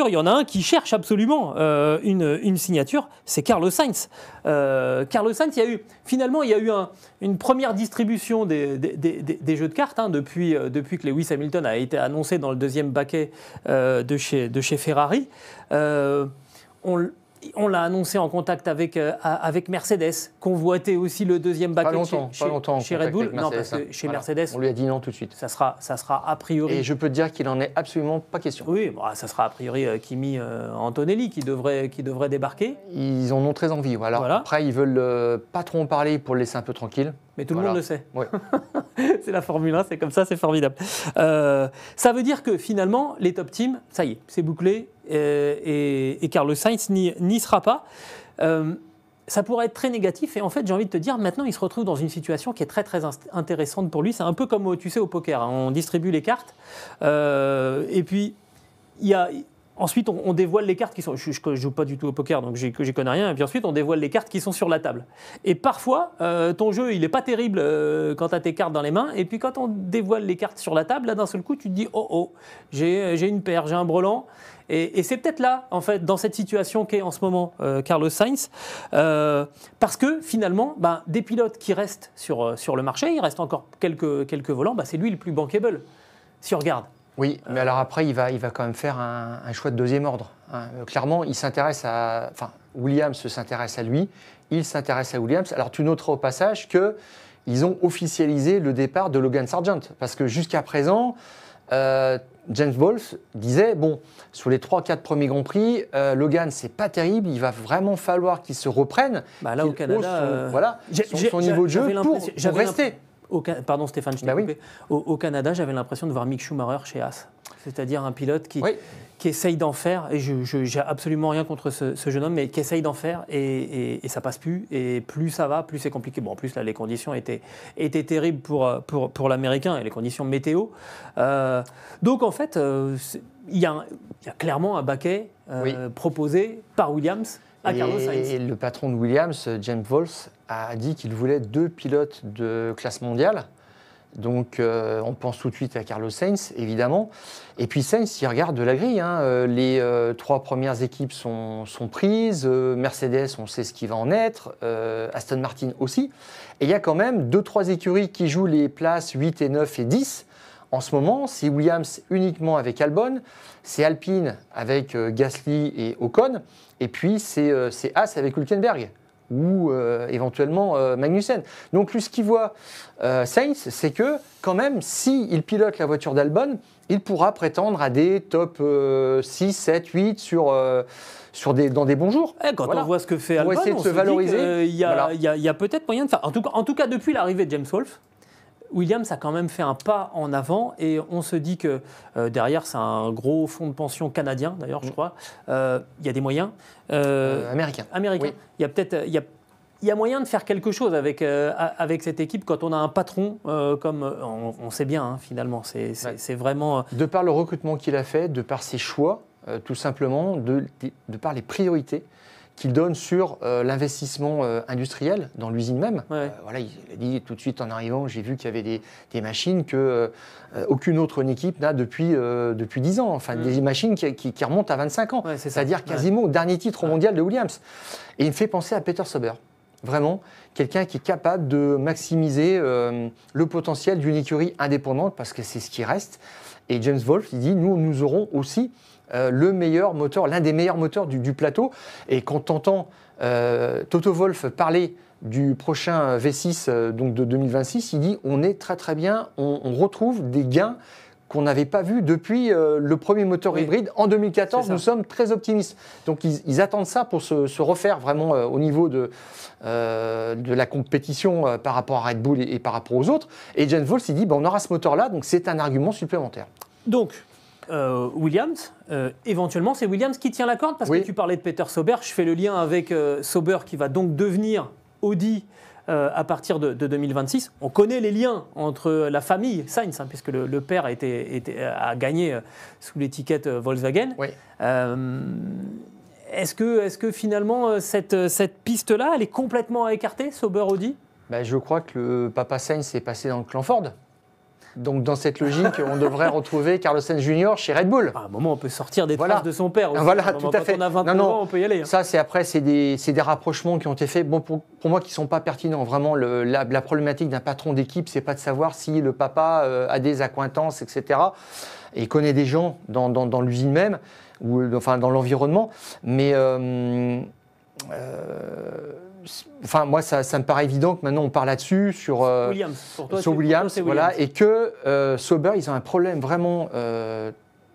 Il y en a un qui cherche absolument une signature, c'est Carlos Sainz. Carlos Sainz, finalement, il y a eu une première distribution des jeux de cartes depuis que Lewis Hamilton a été annoncé dans le deuxième baquet de chez Ferrari. On l'a annoncé en contact avec Mercedes, convoité aussi le deuxième baquet pas longtemps chez Red Bull. Mercedes, non, parce que chez Mercedes, on lui a dit non tout de suite. Ça sera a priori. Et je peux te dire qu'il n'en est absolument pas question. Oui, ça sera a priori Kimi Antonelli qui devrait débarquer. Ils en ont très envie. Voilà. Après, ils veulent pas trop en parler pour le laisser un peu tranquille. Mais tout le monde le sait. Ouais. C'est la Formule 1, c'est comme ça, c'est formidable. Ça veut dire que finalement, les top teams, ça y est, c'est bouclé et Carlos Sainz n'y sera pas. Ça pourrait être très négatif et en fait, j'ai envie de te dire, maintenant, il se retrouve dans une situation qui est très, très intéressante pour lui. C'est un peu comme, tu sais, au poker. On distribue les cartes et puis, ensuite, on dévoile les cartes qui sont... Je ne joue pas du tout au poker, donc j'y connais rien. Et puis ensuite, on dévoile les cartes qui sont sur la table. Et parfois, ton jeu, il n'est pas terrible quand tu as tes cartes dans les mains. Et puis quand on dévoile les cartes sur la table, là, d'un seul coup, tu te dis « Oh, j'ai une paire, j'ai un brelan ». Et c'est peut-être là, en fait, dans cette situation qu'est en ce moment Carlos Sainz. Parce que finalement, des pilotes qui restent sur le marché, il reste encore quelques volants, c'est lui le plus bankable, si on regarde. Oui, mais alors après, il va quand même faire un choix de deuxième ordre. Clairement, il s'intéresse à... Enfin, Williams s'intéresse à lui, il s'intéresse à Williams. Alors, tu noteras au passage qu'ils ont officialisé le départ de Logan Sargent. Parce que jusqu'à présent, James Wolfe disait, sur les 3-4 premiers Grands Prix, Logan, c'est pas terrible, il va vraiment falloir qu'il se reprenne. Là, au Canada, son niveau de jeu pour rester. Pardon Stéphane, je t'ai coupé. Au Canada, j'avais l'impression de voir Mick Schumacher chez Haas. C'est-à-dire un pilote qui essaye d'en faire, et je n'ai absolument rien contre ce jeune homme, mais qui essaye d'en faire, et ça passe plus, et plus ça va, plus c'est compliqué. Bon, en plus, là, les conditions étaient terribles pour l'Américain, et les conditions météo. Donc, en fait, il y a clairement un baquet proposé par Williams à Carlos Sainz. Et le patron de Williams, James Wolfe, a dit qu'il voulait 2 pilotes de classe mondiale. Donc, on pense tout de suite à Carlos Sainz, évidemment. Et puis Sainz, il regarde de la grille. Les 3 premières équipes sont prises. Mercedes, on sait ce qui va en être. Aston Martin aussi. Et il y a quand même 2-3 écuries qui jouent les places 8 et 9 et 10. En ce moment, c'est Williams uniquement avec Albon. C'est Alpine avec Gasly et Ocon. Et puis, c'est Haas avec Hülkenberg. Ou éventuellement Magnussen. Donc lui, ce qu'il voit Sainz, c'est que quand même, s'il pilote la voiture d'Albon, il pourra prétendre à des top 6, 7, 8 dans des bons jours. Quand on voit ce que fait Albon, essayer de se valoriser. Il y a peut-être moyen de faire. En tout cas, depuis l'arrivée de James Wolfe, Williams a quand même fait un pas en avant et on se dit que derrière, c'est un gros fonds de pension canadien, d'ailleurs, je crois. Il y a des moyens. Américains. Oui. Il y a moyen de faire quelque chose avec cette équipe quand on a un patron comme on sait bien, finalement. C'est vraiment... De par le recrutement qu'il a fait, de par ses choix, tout simplement, de par les priorités qu'il donne sur l'investissement industriel dans l'usine même. Il a dit tout de suite en arrivant, j'ai vu qu'il y avait des machines que aucune autre équipe n'a depuis 10 ans. Enfin, des machines qui remontent à 25 ans. C'est-à-dire quasiment au dernier titre mondial de Williams. Et il me fait penser à Peter Sauber. Vraiment, quelqu'un qui est capable de maximiser le potentiel d'une écurie indépendante parce que c'est ce qui reste. Et James Wolfe, il dit, nous aurons aussi le meilleur moteur, l'un des meilleurs moteurs du plateau. Et quand tu entends Toto Wolff parler du prochain V6 donc de 2026, il dit on est très très bien, on retrouve des gains qu'on n'avait pas vus depuis le premier moteur hybride. En 2014, nous sommes très optimistes. Donc ils attendent ça pour se refaire vraiment au niveau de la compétition par rapport à Red Bull et par rapport aux autres. Et James Wolfe, il dit on aura ce moteur-là, donc c'est un argument supplémentaire. Donc, Williams, éventuellement, c'est Williams qui tient la corde parce que tu parlais de Peter Sauber. Je fais le lien avec Sauber qui va donc devenir Audi à partir de 2026. On connaît les liens entre la famille Sainz, puisque le père a gagné sous l'étiquette Volkswagen. Est-ce que finalement, cette piste-là, elle est complètement écartée, Sauber-Audi ? Je crois que le papa Sainz est passé dans le clan Ford. Donc dans cette logique, on devrait retrouver Carlos Sainz Jr. chez Red Bull. À un moment, on peut sortir des traces de son père aussi. Voilà, tout à fait. Quand on a 29 ans, on peut y aller. Ça, c'est des rapprochements qui ont été faits, bon, pour moi, qui ne sont pas pertinents. Vraiment, la problématique d'un patron d'équipe, c'est pas de savoir si le papa a des accointances, etc. Et connaît des gens dans l'usine même, ou enfin dans l'environnement. Mais enfin, moi, ça me paraît évident que maintenant on parle là-dessus sur Williams. Pour toi, sur Williams, voilà, et que Sauber, ils ont un problème vraiment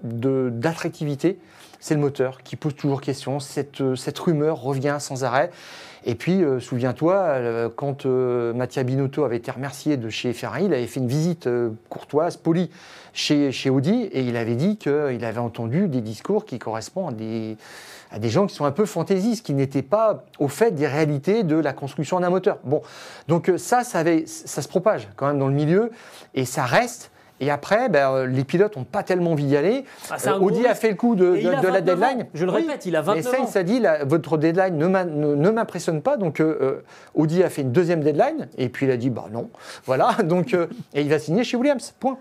d'attractivité. C'est le moteur qui pose toujours question. Cette rumeur revient sans arrêt. Et puis, souviens-toi, quand Mattia Binotto avait été remercié de chez Ferrari, il avait fait une visite courtoise, polie, chez Audi, et il avait dit qu'il avait entendu des discours qui correspondent à des gens qui sont un peu fantaisistes, qui n'étaient pas au fait des réalités de la construction d'un moteur. Bon, donc ça se propage quand même dans le milieu, et ça reste. Et après, les pilotes n'ont pas tellement envie d'y aller. Audi a fait le coup de la deadline. Je le répète, il a 29 ans. Et Sainz a dit, votre deadline ne m'impressionne pas. Donc, Audi a fait une deuxième deadline. Et puis, il a dit, non. Voilà. Donc, et il va signer chez Williams. Point.